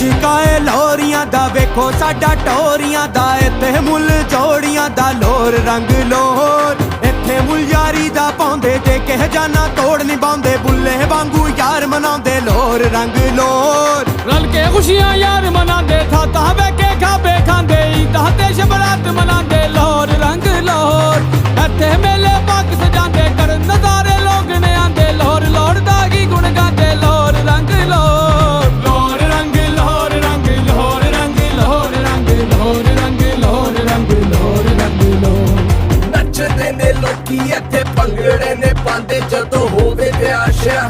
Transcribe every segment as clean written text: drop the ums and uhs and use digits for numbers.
ਆਸ਼ਿਕਾਏ ਲੋਰੀਆਂ ਦਾ ਵੇਖੋ ਸਾਡਾ ਟੋਰੀਆਂ ਦਾ ਇੱਥੇ ਮੁੱਲ ਜੋੜੀਆਂ ਦਾ ਲੋਰ ਰੰਗ ਲੋਰ ਇੱਥੇ ਮੁੱਲ ਯਾਰੀ ਦਾ ਪਾਉਂਦੇ ਜੇ ਕਹਿ ਜਾਣਾ ਤੋੜ ਨਿਭਾਉਂਦੇ ਬੁੱਲੇ ਵਾਂਗੂ ਯਾਰ ਮਨਾਉਂਦੇ ਲੋਰ ਰੰਗ ਲੋਰ ਰਲ ਕੇ ਖੁਸ਼ੀਆਂ ਯਾਰ ਮਨਾਉਂਦੇ ਥਾਤਾਂ ਬਹਿ ਕੇ ਖਾਬੇ ਖਾਂਦੇ ਈਦਾਂ ਤੇ ਸ਼ਬਰਾਤ ਮਨਾਉਂਦੇ ਲੋਰ ਰੰਗ ਲੋਰ ਇੱਥੇ ਮੇਲੇ ਪੱਗ ਸਜਾਉਂਦੇ ਕਰਨ ਨਜ਼ਾਰੇ ਲੋਕ ਨੇ ਆਂਦੇ ਲੋਰ ਲੋਰ ਦਾ ਕੀ ਗੁਣ ਗਾਉਂਦੇ ਲੋਰ ਰੰਗ ਲੋਰ ਲੋਰ ਰੰਗ ਲੋਰ ਰੰਗ ਲੋਰ ਰੰਗ ਲੋਰ ਰੰਗ ਲੋਰ ਰੰਗ ਲੋਰ ਰੰਗ ਲੋਰ ਰੰਗ ਲੋਰ ਨੱਚਦੇ ਨੇ ਲੋਕੀ ਇੱਥੇ ਭੰਗੜੇ ਨੇ ਪਾਉਂਦੇ ਜਦੋਂ ਹੋਵੇ ਵਿਆਹ ਸ਼ਿਆ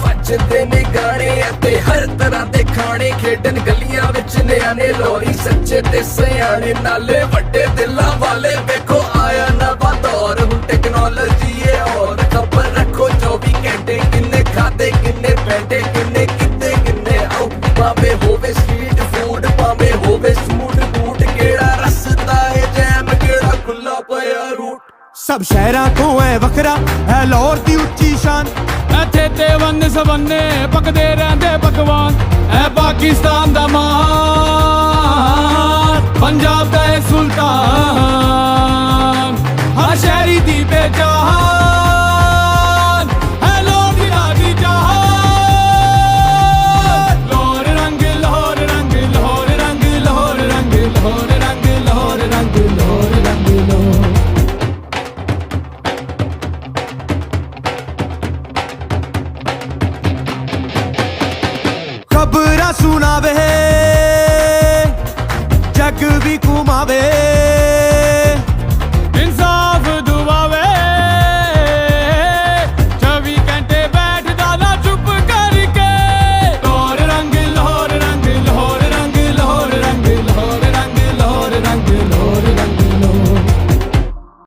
ਵੱਜਦੇ ਨੇ ਗਾਣੇ ਅਤੇ ਹਰ ਤਰ੍ਹਾਂ ਦੇ ਖਾਣੇ ਖੇਡਣ ਗਲੀਆਂ ਵਿੱਚ ਨਿਆਣੇ ਲੋਰੀ ਸੱਚੇ ਤੇ ਸਿਆਣੇ ਨਾਲੇ ਵੱਡੇ ਦਿਲਾਂ ਵਾਲੇ ਵੇਖੋ ਆਇਆ ਨਵਾਂ ਦੌਰ ਹੁਣ ਟੈਕਨੋਲੋਜੀ ਏ ਔਰ ਖਬਰ ਰੱਖੋ 24 ਘੰਟੇ ਕਿੰਨੇ ਖਾਦੇ ਕਿੰਨੇ ਪੈਂਦੇ ਕਿੰਨੇ ਕਿਤੇ ਕਿੰਨੇ ਆਉ ਭਾਵੇਂ ਹੋਵੇ ਸਟਰੀਟ ਫੂਡ ਭਾਵੇਂ ਹੋਵੇ ਸਮੂਡ ਬੂਟ ਕਿਹੜਾ ਰਸਤਾ ਏ ਜੈਮ ਕਿਹੜਾ ਖੁੱਲਾ ਪਿਆ ਰੂਟ ਸਭ ਸ਼ਹਿਰਾਂ ਤੋਂ ਐ ਵੱਖਰਾ ਹੈ ਲਾਹੌਰ ਦੀ ਉੱਚੀ ਸ਼ਾਨ ਇੱਥੇ ਤੇ ਵੰਨ ਸਵੰਨੇ ਪੱਕਦੇ ਰਹਿੰਦੇ ਪਕਵਾਨ ਐ ਪਾਕਿਸਤਾਨ ਦਾ ਮਾਨ ਪੰਜਾਬ ਦਾ ਏ ਸੁਲਤਾਨ ਹਰ ਸ਼ਹਿਰੀ ਦੀ ਪਹਿਚਾਨ ਹੈ ਲੋਰ ਦੀ ਰਾਜੀ ਜਹਾਨ ਲੋਰ ਰੰਗ ਲੋਰ ਰੰਗ ਲੋਰ ਰੰਗ ਲੋਰ ਰੰਗ ਲੋਰ ਰੰਗ ਲੋਰ ਰੰਗ ਲੋਰ ਰੰਗ ਲੋਰ ਖਬਰਾਂ ਸੁਣਾਵੇ ਜੱਗ ਵੀ ਘੁਮਾਵੇ